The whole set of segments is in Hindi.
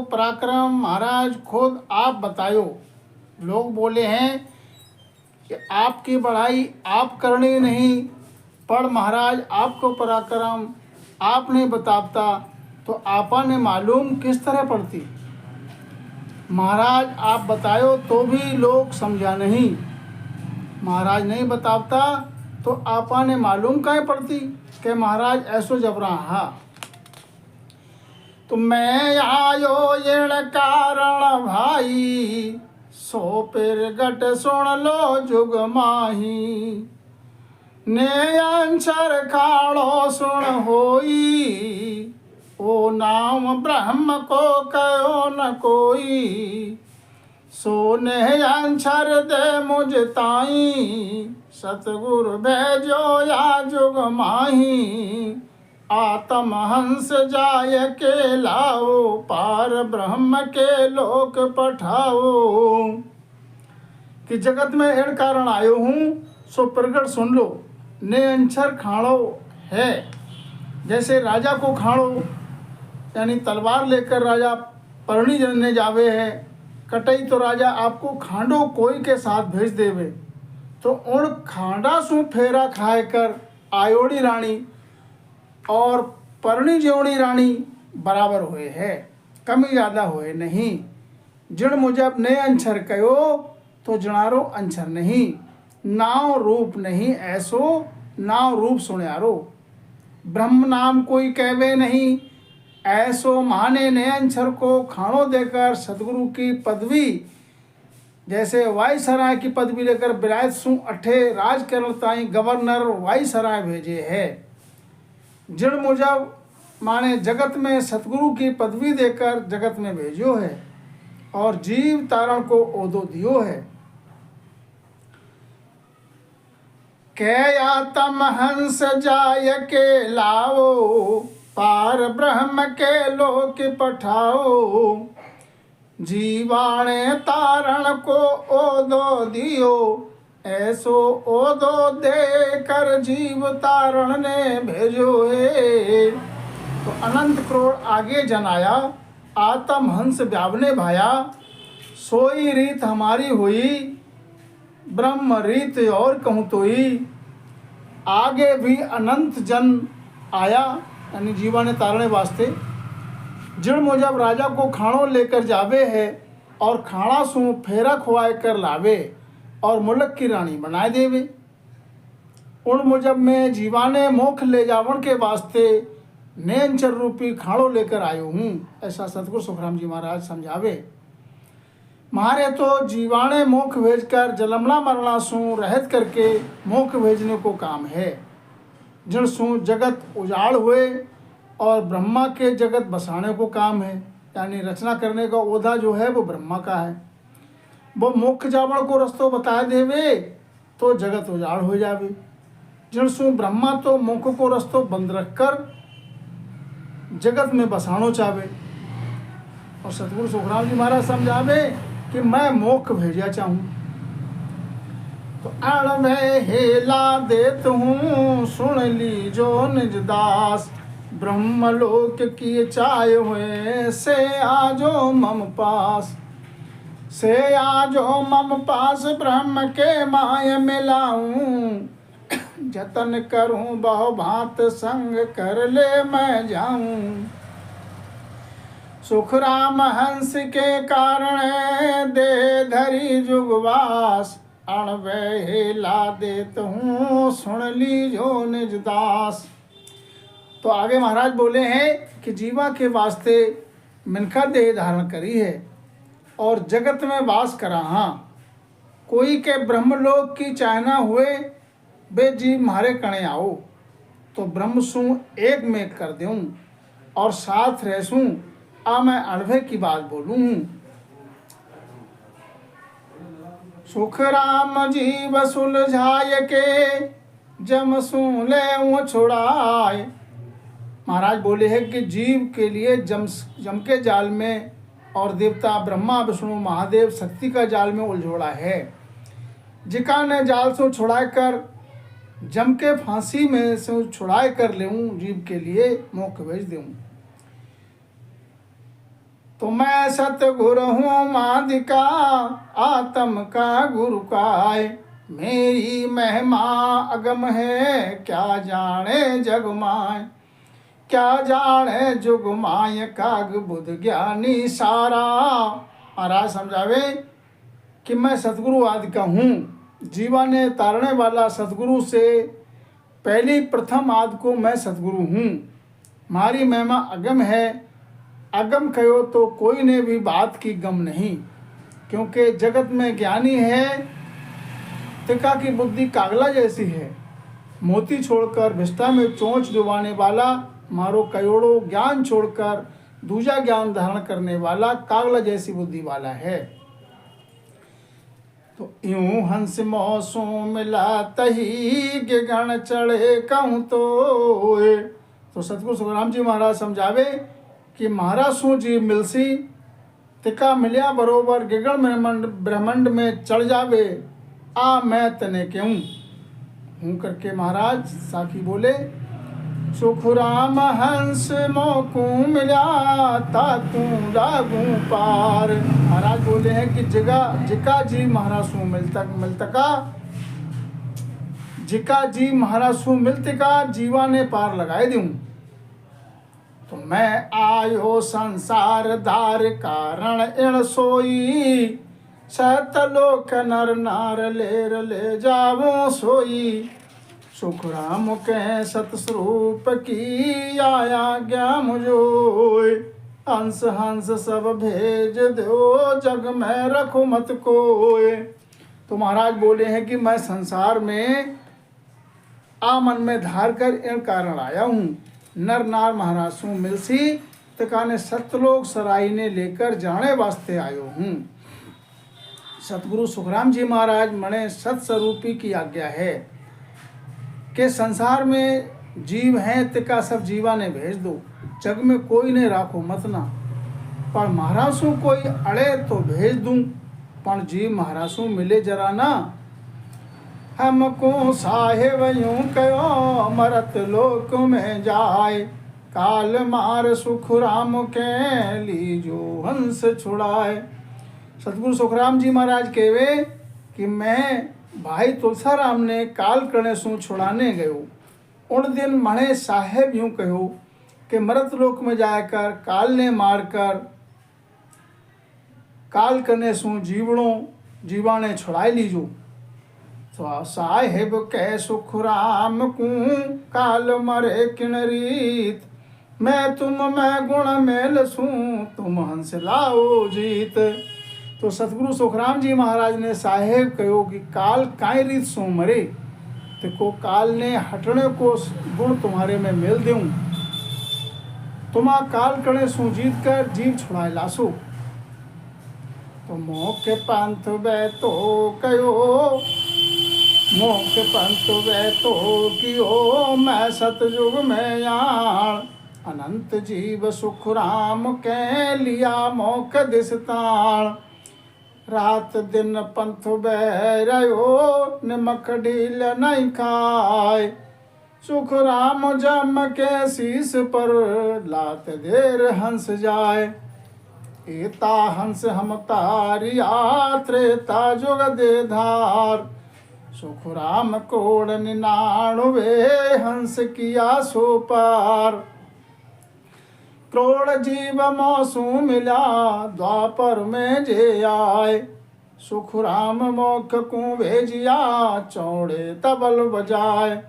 पराक्रम महाराज खुद आप बतायो। लोग बोले हैं कि आपकी बढ़ाई आप करनी नहीं, पर महाराज आपको पराक्रम आप नहीं बताता तो आपा ने मालूम किस तरह पड़ती। महाराज आप बतायो तो भी लोग समझा नहीं, महाराज नहीं बताता तो आपा ने मालूम काहे पड़ती कि महाराज ऐसो जबरा। हाँ तो मैं आयो येण कारण भाई, सो पिरगट सुन लो जुग माही। ने अंशर खाड़ो सुन होई, ओ नाम ब्रह्म को कहो न कोई। सो ने अंशर दे मुझ ताई, सतगुरु भेजो या जुग माही। आत्म हंस जाय के लाओ, पार ब्रह्म के लोक पठाओ। कि जगत में एड़ कारण आयो हूँ, सो प्रगट सुन लो। ने अंशर खाड़ो है, जैसे राजा को खाड़ो यानी तलवार लेकर राजा परणी जनने जावे है। कटई तो राजा आपको खांडो कोई के साथ भेज देवे, तो उन खांडा सु फेरा खाए कर आयोड़ी रानी और परणी जेवड़ी रानी बराबर हुए है, कमी ज़्यादा हुए नहीं। जिण मुजब ने अंशर कयो तो जणारो अंशर नहीं, नाव रूप नहीं ऐसो नाव रूप सुण्यारो। ब्रह्म नाम कोई कहवे नहीं, ऐसो माने ने अंशर को खाणो देकर सदगुरु की पदवी, जैसे वायसराय की पदवी लेकर विरायत सु अठे राजकरण ताई गवर्नर वायसराय भेजे है। जिण मुजब माने जगत में सतगुरु की पदवी देकर जगत में भेजो है और जीव तारण को ओदो दियो है। कै आत्म हंस जाय के लाओ, पार ब्रह्म के लोक पठाओ। जीवाणे तारण को ओदो दियो, ऐसो ओदो दे कर जीव तारण ने भेजो है। तो अनंत करोड़ आगे जनाया, आत्म हंस व्यावने भाया। सोई रीत हमारी हुई, ब्रह्म रीत और कहूँ तोई। आगे भी अनंत जन आया यानी जीवा ने तारने वास्ते। जिण मुजब राजा को खाणो लेकर जावे है और खाणा सु फेरा खुआए कर लावे और मुल्क की रानी बनाए देवे। उन मुजब में जीवाने मोख ले जावन के वास्ते नैनचर रूपी खाणो लेकर आयो हूँ, ऐसा सतगुरु सुखराम जी महाराज समझावे। मारे तो जीवाने मोख भेजकर जलमना मरना सु रहत करके मोख भेजने को काम है। जिन सु जगत उजाड़ हुए और ब्रह्मा के जगत बसाने को काम है, यानी रचना करने का ओधा जो है वो ब्रह्मा का है। वो मोक्ष जावण को रस्तो बता देवे तो जगत उजाड़ हो जावे। जिन सु ब्रह्मा तो मोक्ष को रस्तो बंद रखकर जगत में बसानो चाहे। और सतगुरु सुखराम जी महाराज समझावे कि मैं मोक्ष भेजा चाहूँ तो अण में हेला देत हूँ, सुन ली जो निज दास। ब्रह्मलोक की चाय हुए, से आजो मम पास। से आजो मम पास ब्रह्म के माय मिलाऊं। जतन करूं बहु भांत संग कर ले मैं जाऊं। सुखराम हंस के कारण दे धरी जुगवास। अणवे हेला देत हूँ, सुन ली जो निज दास। तो आगे महाराज बोले हैं कि जीवा के वास्ते मिनखा देह धारण करी है और जगत में वास करा। हाँ कोई के ब्रह्मलोक की चाहना हुए, बे जीव मारे कणे आओ तो ब्रह्म सु एक में कर दूँ और साथ रहसूँ। आ मैं अणभे की बात बोलूँ। सुख राम जीव सुलझाय के, जम सु ले छुड़ाए। महाराज बोले हैं कि जीव के लिए जम के जाल में और देवता ब्रह्मा विष्णु महादेव शक्ति का जाल में उलझोड़ा है। जिका ने जाल से छुड़ा कर जम के फांसी में से छुड़ाए कर लेऊँ, जीव के लिए मोक्ष भेज दूँ। तो मैं सतगुरु हूँ मादिका आत्म का गुरु काय। मेरी महिमा अगम है क्या जाने जग माय। क्या जाने जुग माय काग बुध ज्ञानी सारा। महाराज समझावे कि मैं सतगुरु आदि का हूँ, जीवन ने तारने वाला सतगुरु से पहली प्रथम आदि को मैं सतगुरु हूँ। मारी महिमा अगम है, अगम कहो तो कोई ने भी बात की गम नहीं। क्योंकि जगत में ज्ञानी है तिका की बुद्धि कागला जैसी है। मोती छोड़कर भिष्टा में चोंच डुबाने वाला मारो करोड़ों ज्ञान छोड़कर दूजा ज्ञान धारण करने वाला कागला जैसी बुद्धि वाला है। तो यूं हंस मौसों मिला तही गगन चढ़े कहूँ तो सतगुरु सुखराम जी महाराज समझावे कि महाराज सो जी मिलसी तिका मिलिया बरोबर गगन ब्रह्मांड में चढ़ जावे आ मैं तने क्यों हूँ करके महाराज साखी बोले। सुखराम हंस मोकू मिला ता तू लागू पार। महाराज बोले हैं कि जिका जी महाराज सु मिलतका जिका जी महाराज सु मिलतका जीवा ने पार लगाए दूं। तो मैं आयो संसार धार कारण इण सोई सतलोक नर नार ले जावो सोई। सुखराम के सतस्वरूप की आया ज्ञा मुझोय। हंस हंस सब भेज दो जग में रखो मत कोय। तो महाराज बोले हैं कि मैं संसार में आ मन में धार कर इन कारण आया हूँ। नर नार महाराज सु मिलसी तकाने सतलोक सराई ने लेकर जाने वास्ते आयो हूँ। सतगुरु सुखराम जी महाराज मणे सत्स्वरूपी की आज्ञा है कि संसार में जीव हैं तिका सब जीवा ने भेज दो, जग में कोई ने राखो मत ना। पर महाराजों कोई अड़े तो भेज दूं, पर जीव महाराजों मिले जरा ना। हमको साहेब यूं कहो मरत लोक में जाए। काल मार सुखराम के लीजो हंस छुड़ाए। सतगुरु सुखराम जी महाराज कहवे कि मैं भाई तुलसाराम ने काल करने सु छुड़ाने गयो। उन दिन मणे साहेब यूं कहो कि मरत लोक में जाकर काल ने मारकर काल करने सु जीवा ने छुड़ाई लीजो। तो साहेब कह सुखराम को काल मरे किन रीत। मैं तुम मैं गुण मेल सू तुम हंस लाओ जीत। तो सतगुरु सुखराम जी महाराज ने साहेब कहो कि काल काई रीत सो मरे। तो को काल ने हटने को गुण तुम्हारे में मेल दूं। तुमा काल कणे सो जीत कर जीव छुड़ाए लासो। तो मोके पंथ वे तो कहो मोके पंथ वे तो कियो मैं सतयुग में याण। अनंत जीव सुखराम के लिया मोक दिसताण। रात दिन पंथ बहरो निमक ढील नहीं खाए। सुखराम जम के शीस पर लात देर हंस जाए। एता हंस हम तारिया त्रेता जुग दे धार। सुखराम कोड 99 हंस किया सो पार। करोड़ जीव मौसू मिला द्वापर में जे आए। सुखराम मोख को भेजिया चौड़े तबल बजाए।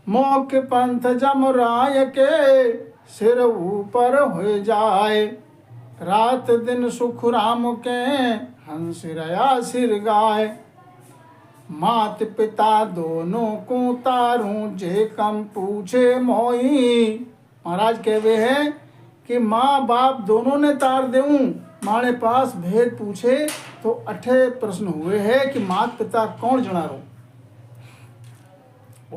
मोख पंथ जमराय के सिर ऊपर हो जाए। रात दिन सुखराम के हंस रया सिर गाय। मात पिता दोनों को तारूं जे कम पूछे मोई। महाराज कहवे हैं कि माँ बाप दोनों ने तार देऊं। माने पास भेद पूछे तो 8 प्रश्न हुए हैं कि मात पिता कौन जनारो।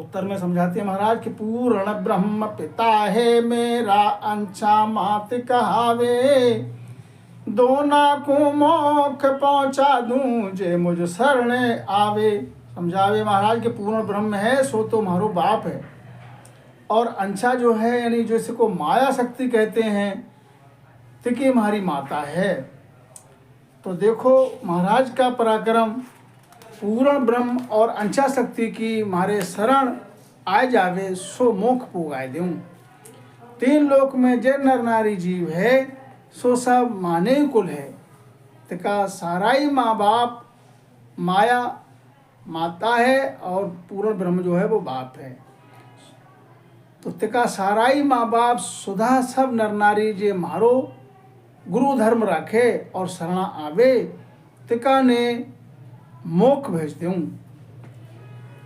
उत्तर में समझाते हैं महाराज कि पूर्ण ब्रह्म पिता है मेरा अंछा मात कहावे। दोना को मोक्ष पहुंचा दूं जे मुझ शरण आवे। समझावे महाराज कि पूर्ण ब्रह्म है सो तो मारो बाप है। और अंशा जो है यानी जो इसको माया शक्ति कहते हैं तो कि हमारी माता है। तो देखो महाराज का पराक्रम पूर्ण ब्रह्म और अंशा शक्ति की मारे शरण आए जावे सो मोख पुगाए देऊं। तीन लोक में जे नर नारी जीव है सो सब माने कुल है। तिका सारा ही माँ बाप माया माता है और पूर्ण ब्रह्म जो है वो बाप है। तो तिका सारा ही माँ बाप सुधा सब नर नारी जे मारो गुरु धर्म रखे और शरणा आवे तिका ने मोख भेज दूं।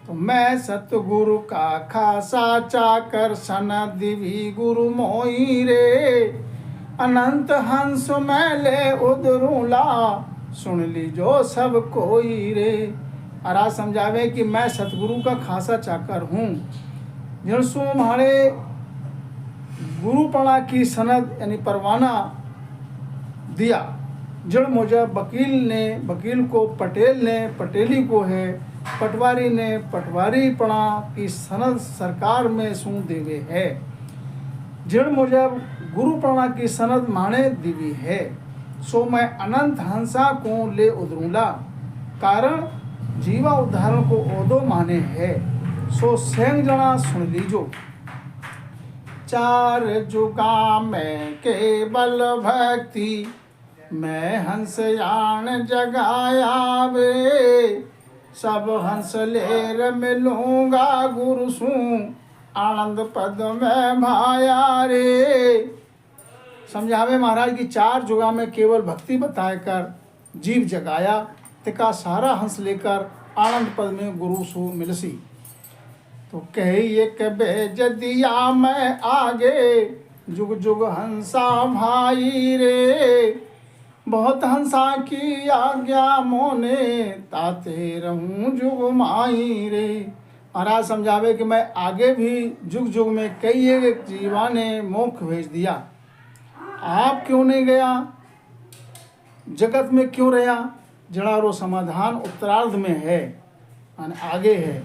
तो मैं सतगुरु का खासा चाकर सन दिवी गुरु मोई रे अनंत हंस मैले उदरूला सुन लीजो सब कोई रे। अरा समझावे कि मैं सतगुरु का खासा चाकर हूँ जिनसु हमारे गुरुपणा की सनद यानी परवाना दिया। जड़ मुझे वकील को पटेल ने पटेली को है पटवारी ने पटवारी पणा की सनद सरकार में सू देवे है। जड़ मुझे गुरुपणा की सनद माने दिवी है सो मैं अनंत हंसा को ले उधरूला कारण जीवा उदाहरण को ओदो माने है सो सेंग जना सुन लीजो। चार जुगा में केवल भक्ति मैं हंस यान जगाया वे सब हंस लेर मिलूंगा गुरु सू आनंद पद में भाया रे। समझावे महाराज की चार जुगा में केवल भक्ति बताए कर जीव जगाया तिका सारा हंस लेकर आनंद पद में गुरु सू मिलसी। तो कहिए कबे जदिया मैं आगे जुग जुग हंसा भाई रे बहुत हंसा की आज्ञा मोने ताते रहूं जुग माई रे। महाराज समझावे कि मैं आगे भी जुग जुग में कई एक जीवा ने मोक्ष भेज दिया। आप क्यों नहीं गया जगत में क्यों रहा जड़ा रो समाधान उत्तरार्ध में है आगे है।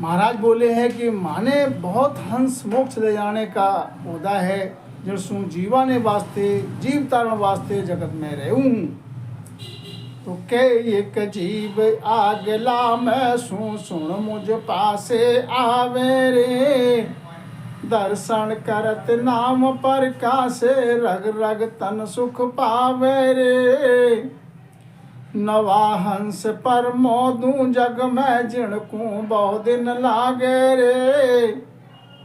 महाराज बोले हैं कि माने बहुत हंस मोक्ष ले जाने का ओदा है जिसू जीवा ने वास्ते जीव तारण वास्ते जगत में रहूं। तो के एक जीव आगला मैं सुन मुझ पासे आवे रे दर्शन करत नाम पर कासे रग रग तन सुख पावे रे नवा हंस पर मोदू जग में जिणकू बहुत दिन लागे रे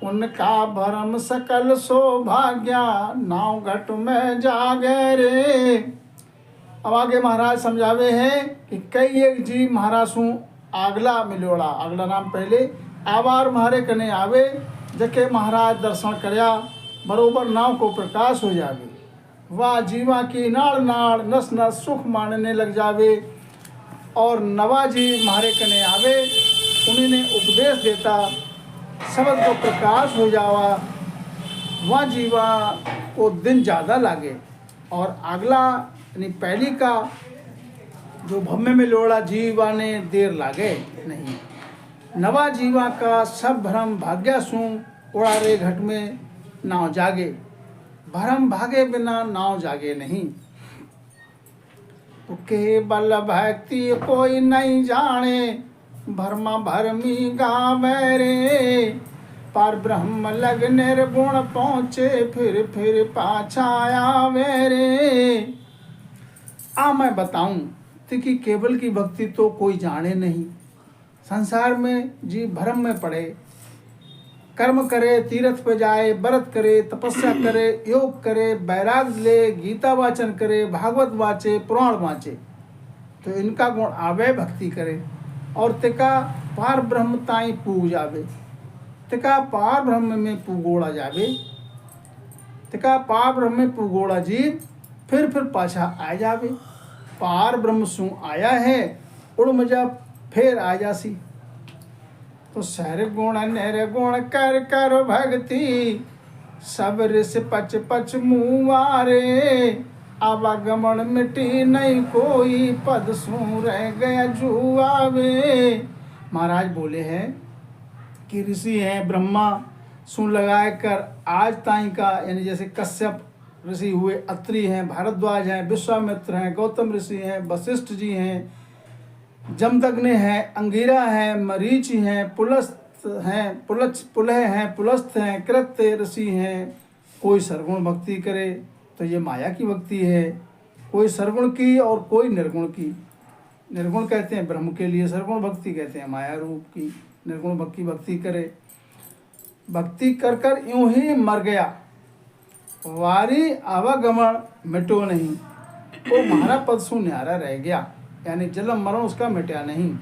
उनका भरम सकल सौभाग्या नाव घट में जागे रे। अब आगे महाराज समझावे हैं कि कई एक जीव महाराज सू आगला मिलोड़ा अगला नाम पहले आवार मारे कने आवे जके महाराज दर्शन करया बरोबर नाव को प्रकाश हो जावे वह जीवा की नाड़ नाड़ नस नस सुख मानने लग जावे और नवा जीव मारे कने आवे उन्हीं ने उपदेश देता शब्द को प्रकाश हो जावा वह जीवा को दिन ज़्यादा लागे और अगला यानी पहली का जो भम्मे में लोड़ा जीवा ने देर लागे नहीं। नवा जीवा का सब भ्रम भाग्या सू उड़ा रे घट में नाव जागे भरम भागे बिना नाव जागे नहीं। तो केवल भक्ति कोई नहीं जाने भरमा भरमी गावे रे पर ब्रह्म लग निर्गुण पहुँचे फिर पाछा आवे रे। आ मैं बताऊं कि केवल की भक्ति तो कोई जाने नहीं। संसार में जीव भ्रम में पड़े कर्म करे तीर्थ पे जाए व्रत करे तपस्या करे योग करे वैराग ले गीता वाचन करे भागवत वाचे पुराण वाचे तो इनका गुण आवे भक्ति करे और तिका पार ब्रह्म ताई पूग जावे तिका पार ब्रह्म में पूगोड़ा जावे तिका पार ब्रह्म में पूगोड़ा जीव फिर पाछा आ जावे पार ब्रह्म सू आया है उड़ मजा फिर आ जासी। तो सर गुण निर्गुण कर कर भक्ति सब ऋष पच पच मुआरे आवागमन मिटी नहीं कोई पद सू रह गया जुआवे। महाराज बोले हैं कि ऋषि हैं ब्रह्मा सू लगाए कर आज ताई का यानी जैसे कश्यप ऋषि हुए अत्रि हैं, भारद्वाज हैं, विश्वामित्र हैं, गौतम ऋषि हैं, वशिष्ठ जी हैं, जमदग्नि हैं, अंगिरा हैं, मरीचि हैं, पुलस्त हैं, पुलह हैं, पुलस्थ हैं, कृत्य ऋषि हैं। कोई सरगुण भक्ति करे तो ये माया की भक्ति है, कोई सरगुण की और कोई निर्गुण की। निर्गुण कहते हैं ब्रह्म के लिए, सरगुण भक्ति कहते हैं माया रूप की। निर्गुण भक्ति करे, भक्ति कर कर यूं ही मर गया, वारी आवागमन मिटो नहीं। वो हमारा पद सु न्यारा रह गया, यानी जन्म मरण उसका मिटा नहीं।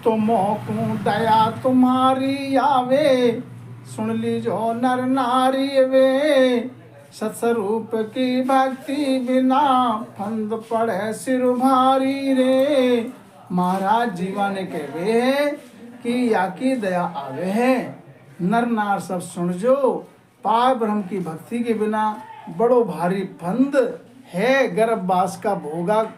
तो मोकू दया तुम्हारी आवे, सुन लीजो नर नारी वे। सत्स्वरूप की भक्ति बिना, फंद पड़े सिर भारी रे। महाराज जीवा ने कहवे है कि या की दया आवे है, नर नार सब सुन जो। पार ब्रह्म की भक्ति के बिना बड़ो भारी फंद है, गर्भवास का भोगा,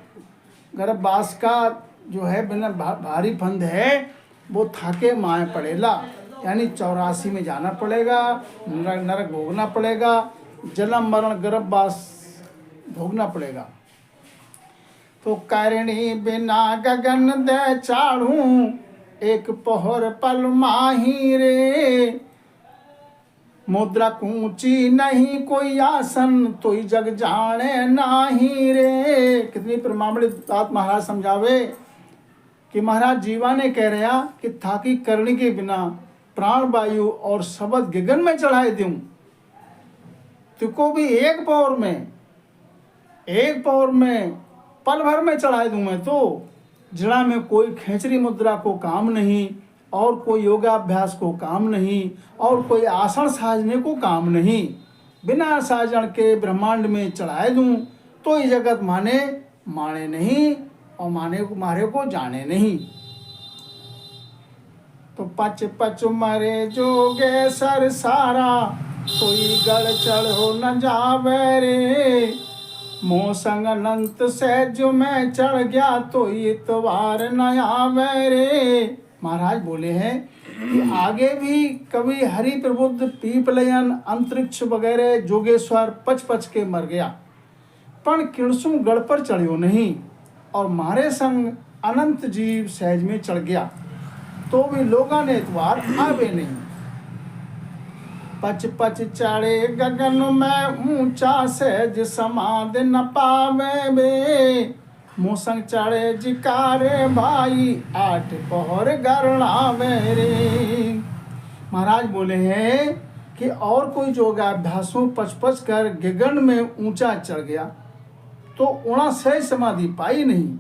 गर्भवास का जो है बिना भारी फंद है, वो थाके माए पड़ेला। यानी 84 में जाना पड़ेगा, नरक भोगना पड़ेगा, जन्म मरण गर्भवास भोगना पड़ेगा। तो करणी बिना गगन दे चाड़ू, एक पहर पल माही रे। मुद्रा ऊंची नहीं कोई आसन, तो जग जाने नाही रे। कितनी प्रमाणित बात महाराज समझावे कि महाराज जीवा ने कह रहा कि थाकी करणी के बिना प्राण वायु और शब्द गगन में चढ़ाए दूं, तुको भी एक पौर में पल भर में चढ़ाए दूं मैं। तो जड़ा में कोई खेचरी मुद्रा को काम नहीं, और कोई योगाभ्यास को काम नहीं, और कोई आसन साजने को काम नहीं। बिना साजन के ब्रह्मांड में चढ़ाए दूं तो ये जगत माने नहीं, और मारे को जाने नहीं। तो पच पच मरे जोगे सर सारा, कोई गढ़ चढ़ो न जावे रे। मोह संग अनंत से जो मैं चढ़ गया, तो इतवार न आवे रे। महाराज बोले हैं कि आगे भी कभी हरि प्रबुद्ध पीपलयन अंतरिक्ष वगैरह जोगेश्वर पच के मर गया, पण किणसु गढ़ पर चढ़ियो नहीं, और मारे संग अनंत जीव सहज में चढ़ गया, तो भी लोगा ने इतवार आवे नहीं। पच चढ़े गगन में ऊंचा, सहज समाध न पावे बे। मोसंग चढ़े जिकारे भाई, 8 पहर गरणावे रे। महाराज बोले हैं कि और कोई योगाभ्यासों पच कर गगन में ऊंचा चढ़ गया, तो उड़ा सहज समाधि पाई नहीं,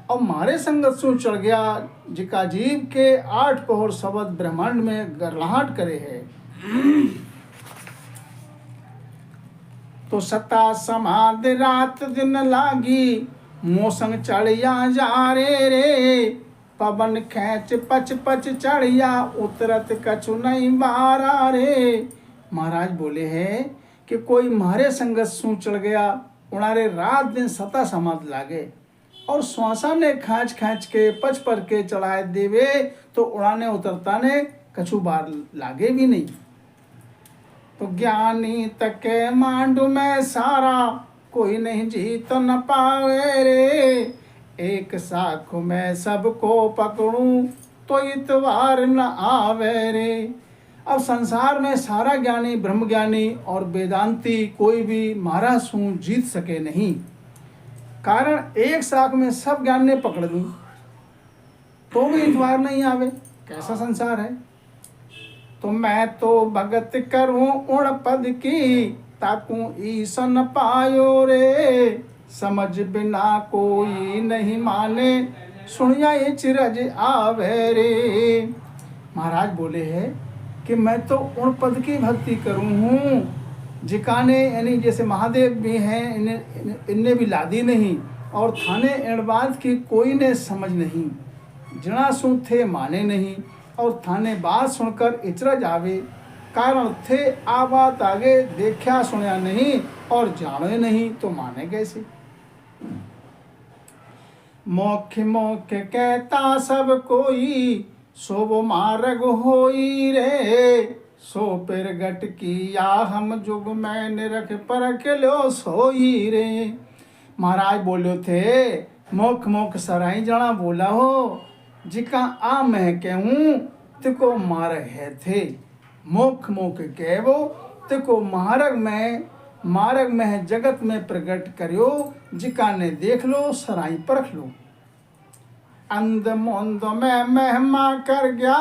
और मारे संगत सु चढ़ गया, जिका जीव के 8 पहर शब्द ब्रह्मांड में गरलाहट करे है। तो सता समाधि रात दिन लागी, मोसंग चढ़िया जा रे। पवन खेच पच चढ़िया, उतरत कछु नहीं मारा रे। महाराज बोले हैं कि कोई मारे संगत सु चढ़ गया, उनारे रात दिन सता समाधि लागे, और श्वासा ने खाँच के पच पर के चढ़ाए देवे, तो उड़ाने उतरता ने कछु बार लागे भी नहीं। तो ज्ञानी तके मांडू में सारा, कोई नहीं जीत न पावे रे। एक साख में सबको पकड़ूं, तो इतवार न आवे रे। अब संसार में सारा ज्ञानी ब्रह्म ज्ञानी और वेदांती कोई भी मारा सू जीत सके नहीं, कारण एक साख में सब ज्ञान ने पकड़ लूं तो भी इतवार नहीं आवे। कैसा संसार है। तो मैं तो भगत करूं उण पद की, ताकू ईसन पायो रे। समझ बिना कोई नहीं माने, सुनिया ये चिरज आवे रे। महाराज बोले हैं कि मैं तो उन पद की भक्ति करूं हूँ, जिकाने यानी जैसे महादेव भी हैं, इन्हें भी लादी नहीं, और थाने एण बात की कोई ने समझ नहीं। जना सुन थे माने नहीं, और थाने बात सुनकर इचरा जावे, कारण थे आ बात आगे देखा सुनया नहीं, और जाने नहीं तो माने कैसे। मोख कहता सब कोई, शोभ मार्ग होई रे। सो प्रगट किया हम जुग में निरख परख लो सोई रे। महाराज बोलो थे मोख मोख सराई जणा बोला हो जिका आ मैं कहूँ तिको मारग है थे। मोख मोख कहवो तिको मारग में जगत में प्रगट करियो जिका ने देख लो सराई परख लो। अंध मोंद में महिमा कर गया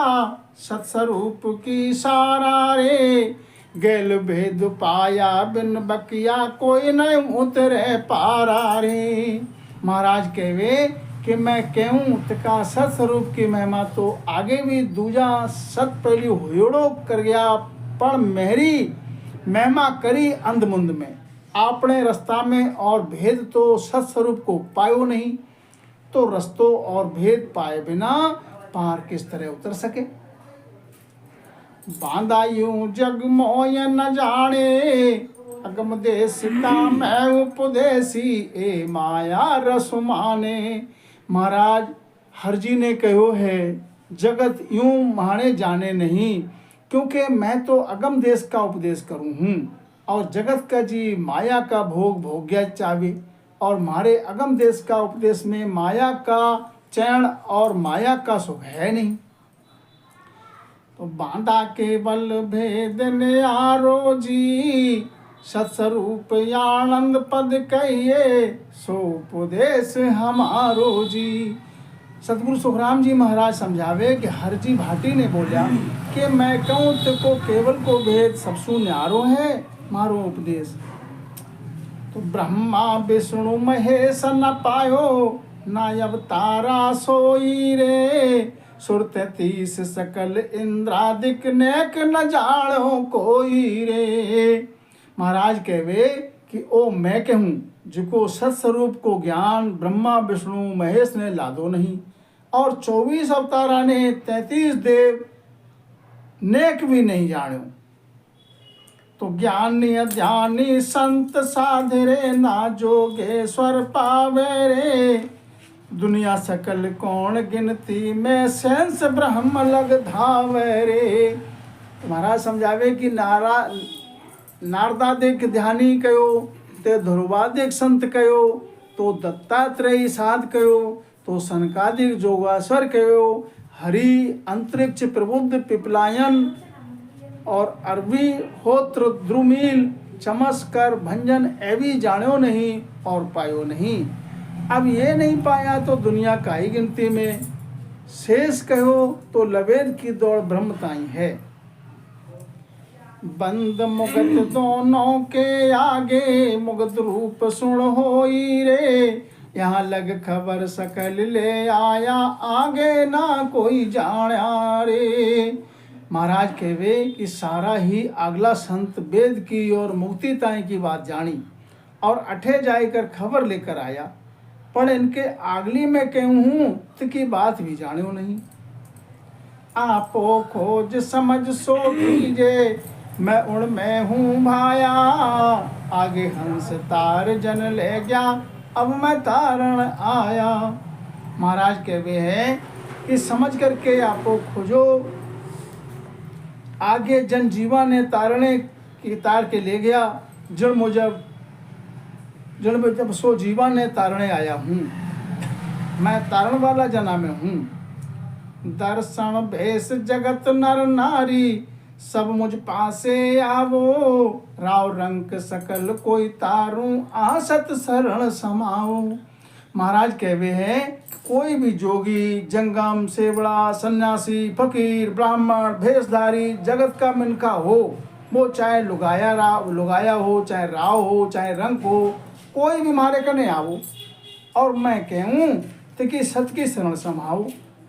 सत्स्वरूप की सारा रे। गेल भेद पाया बिन बकिया कोई नहीं उतरे पारा रे। महाराज कहवे कि मैं कहूँ तका सत्स्वरूप की महिमा तो आगे भी दूजा सत पहली होड़ो कर गया पण मेरी महिमा करी अंधमुंद में आपने रास्ता में और भेद तो सत्स्वरूप को पायो नहीं तो रस्तों और भेद पाए बिना पार किस तरह उतर सके। बांधा यूं जग मोय न जाने अगम देश का मैं उपदेसी ए माया रसुमाने। महाराज हरजी ने कहो है जगत यूं माने जाने नहीं क्योंकि मैं तो अगम देश का उपदेश करूं हूँ और जगत का जी माया का भोग भोग्या चावे और मारे अगम देश का उपदेश में माया का चैन और माया का सुख है नहीं। तो बांधा केवल भेद न्यारो जी सत्स्वरूप आनंद पद कहिए सो उपदेश हमारो जी। सतगुरु सुखराम जी महाराज समझावे कि हरजी भाटी ने बोला कि मैं कहूँ तो केवल को भेद सबसु न्यारो है मारो उपदेश। तो ब्रह्मा विष्णु महेश न पायो ना अवतारा सोई रे। सुर 33 सकल इंद्रादिक नेक न जानो कोई रे। महाराज कहवे कि ओ मैं कहूँ जिको सत्स्वरूप को ज्ञान ब्रह्मा विष्णु महेश ने लादो नहीं और 24 अवतारा ने 33 देव नेक भी नहीं जानो। तो ज्ञानी अज्ञानी संत साधरे ना जोगेश्वर पावे रे। दुनिया सकल कौन गिनती में सेंस ब्रह्म लग धावे रे। महाराज समझावे कि नारदादिक ध्यानी कयो ते ध्रुवादिक संत कयो तो दत्तात्रेय साध कयो तो सनकादिक जोगाश्वर कयो हरि अंतरिक्ष प्रबुद्ध पिपलायन और अरबी होत्र द्रुमील चमस कर भंजन एवी जानो नहीं और पायो नहीं। अब ये नहीं पाया तो दुनिया का ही गिनती में शेष कहो तो लवेद की दौड़ ब्रह्मताई है। बंद मुगत दोनों के आगे मुगत रूप सुन होई रे। यहाँ लग खबर सकल ले आया आगे ना कोई जाना रे। महाराज कहवे कि सारा ही अगला संत वेद की और मुक्ति ताई की बात जानी और अठे जाकर खबर लेकर आया पर इनके आगली में कहूँ हूँ तो की बात भी जानो नहीं। आपो खोज समझ सो कीजे मैं उड़ में हूँ भाया आगे हंस तार जन ले गया अब मैं तारण आया। महाराज कहवे है कि समझ करके आपको खोजो आगे जन जीवा ने तारने की तार के ले गया जड़ मुजब जब सो जीवा ने तारने आया हूँ मैं तारण वाला जना में हूँ। दर्शन भेष जगत नर नारी सब मुझ पासे आवो राव रंग सकल कोई तारू आसत शरण समाओ। महाराज कहवे हैं कोई भी जोगी जंगम सेवड़ा सन्यासी फकीर ब्राह्मण भेषधारी जगत का मिनका हो वो चाहे लुगाया हो चाहे राव हो चाहे रंग हो कोई भी मारे कने आओ और मैं कहूँ कि सत की शरण समाओ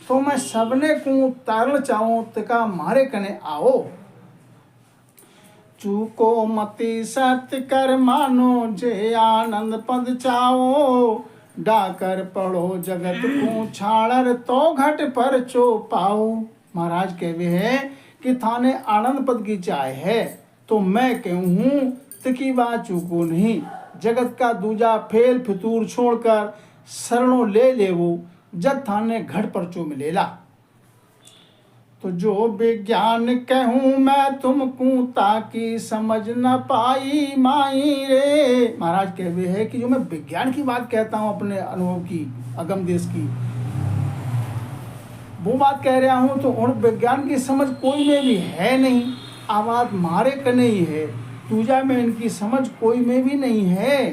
तो मैं सबने को तारण चाहूँ तका मारे कने आओ। चूको मति सत्य कर मानो जे आनंद पद चाओ डाकर पढ़ो जगत को छाड़र तो घट पर चो पाओ। महाराज कहवे है कि थाने आनंद पद की चाय है तो मैं कहूँ हूँ तिकी बात चूको नहीं जगत का दूजा फेल फितूर छोड़कर शरणों ले वो जब थाने घट पर चो मिलेला। तो जो विज्ञान कहूँ मैं तुमको ताकि समझ न पाई माई रे। महाराज कह वे है कि जो मैं विज्ञान की बात कहता हूँ अपने अनुभव की, अगम देश की, वो बात कह रहा हूँ, तो उन विज्ञान की समझ कोई में भी है नहीं। आवाज मारे का नहीं है, पूजा में इनकी समझ कोई में भी नहीं है।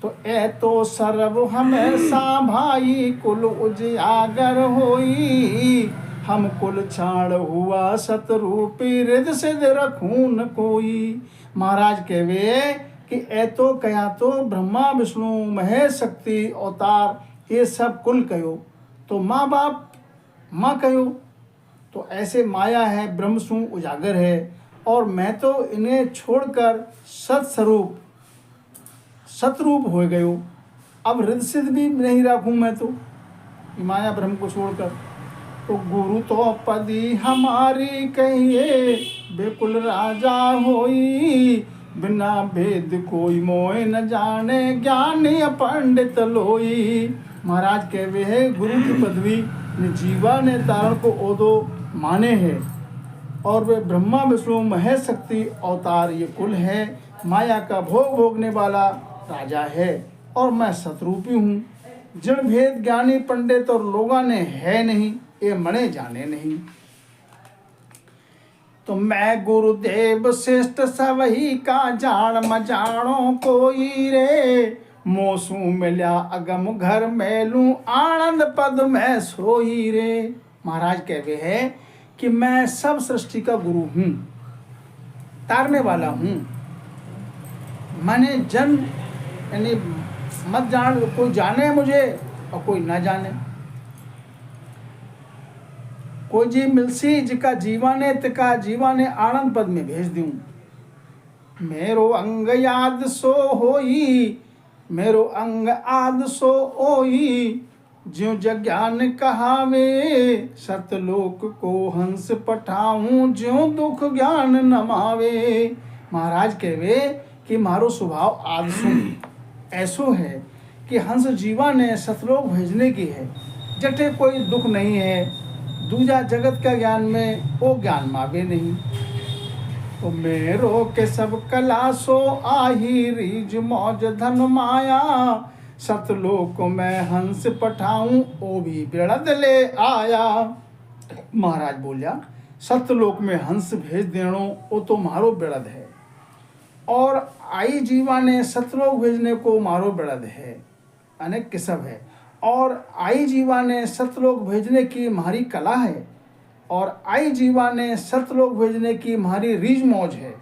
तो ए तो सर्व हमेशा भाई कुल उजागर होई, हम कुल छाड़ हुआ सतरूपी हृदय सिद्ध रखूं न कोई। महाराज कहवे कि ए तो कया तो ब्रह्मा विष्णु महेश शक्ति अवतार ये सब कुल कहो, तो माँ बाप माँ कहो, तो ऐसे माया है, ब्रह्म सु उजागर है, और मैं तो इन्हें छोड़कर सत्स्वरूप सतरूप हो गयो। अब हृदय सिद्ध भी नहीं रखूँ मैं तो माया ब्रह्म को छोड़कर। तो गुरु तो पदी हमारी कहिए बेकुल राजा होई, बिना भेद कोई मोय न जाने ज्ञानी पंडित लोई। महाराज कहवे है गुरु की पदवी ने जीवा ने तारण को ओदो माने है, और वे ब्रह्मा विष्णु महेश शक्ति अवतार ये कुल है, माया का भोग भोगने वाला राजा है, और मैं सतरूपी हूँ। जड़ भेद ज्ञानी पंडित और लोगा ने है नहीं, ये मने जाने नहीं। तो मैं गुरुदेव श्रेष्ठ सवही का जान म जानो कोई रे, मोसू मिल्या अगम घर मेलू आनंद पद में सोई रे। महाराज कहवे है कि मैं सब सृष्टि का गुरु हूँ, तारने वाला हूँ। मैंने जन यानी मत जान, कोई जाने मुझे और कोई ना जाने। कोई जी मिलसी जिका जीवाने तिका जीवाने आनंद पद में भेज दूं। मेरो अंग याद सो होई, मेरो अंग आद सो ओई, ज्यों जज्ञान कहावे सतलोक को हंस पठाऊं, ज्यों दुख ज्ञान नमावे। महाराज कहवे कि मारो स्वभाव आद सुन ऐसो है कि हंस जीवा ने सतलोक भेजने की है, जटे कोई दुख नहीं है, दूजा जगत का ज्ञान में वो ज्ञान मावे नहीं। तो मेरो के सब कला सो आही, रीज मौज धन माया, सतलोक में हंस पठाऊं, ओ भी बिरद ले आया। महाराज बोलिया सतलोक में हंस भेज देनो वो तो मारो बिरद है, और आई जीवा ने सतलोक भेजने को मारो बिरद है, अनेक किस्म है। और आई जीवा ने सतलोक भेजने की हमारी कला है, और आई जीवा ने सतलोक भेजने की हमारी रीज मौज है,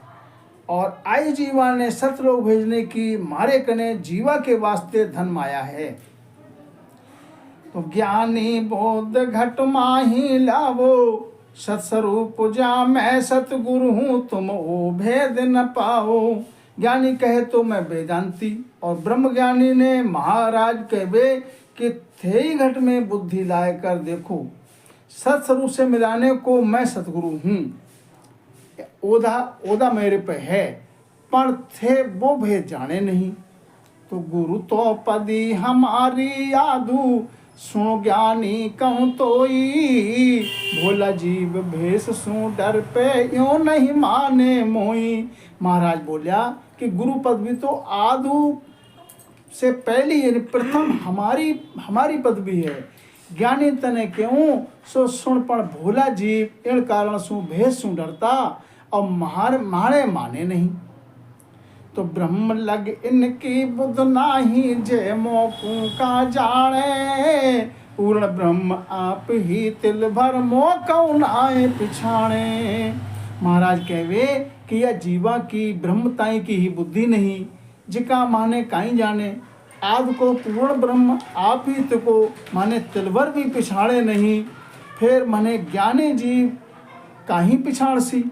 और आई जीवा ने सतलोक भेजने की मारे कने जीवा के वास्ते धन माया है। तो ज्ञानी बोध घट माही लावो, सत्स्वरूप जा मैं सतगुरु हूँ, तुम ओ भेद न पाओ। ज्ञानी कहे तो मैं वेदांती, और ब्रह्म ज्ञानी ने महाराज कहवे कि थे ही घट में बुद्धि लाए कर देखो, सत्स्वरूप से मिलाने को मैं सतगुरु हूँ। ओदा मेरे पे है, पर थे वो भेद जाने नहीं। तो गुरु तो पदी हमारी यादू, सुनो ज्ञानी कहूँ तोई, भोला जीव भेष सु डर पे यूं नहीं माने मोई। महाराज बोलिया कि गुरु पदवी तो आदू से पहली यानी प्रथम हमारी पदवी है। ज्ञानी तने क्यों सो सुन पर भोला जीव इन कारण सु भेष सु डरता, और मारे माने नहीं। तो ब्रह्म लग इनकी बुध नाही, जे मोकू का जाने, पूर्ण ब्रह्म आप ही तिल भर मोकौ नाए पिछाणे। महाराज कहवे कि यह जीवा की ब्रह्मताई की ही बुद्धि नहीं, जिका माने काई जाने। आद को पूर्ण ब्रह्म आप ही तुको माने तिलभर भी पिछाड़े नहीं, फिर माने ज्ञानी जीव काहीं पिछाड़ सी।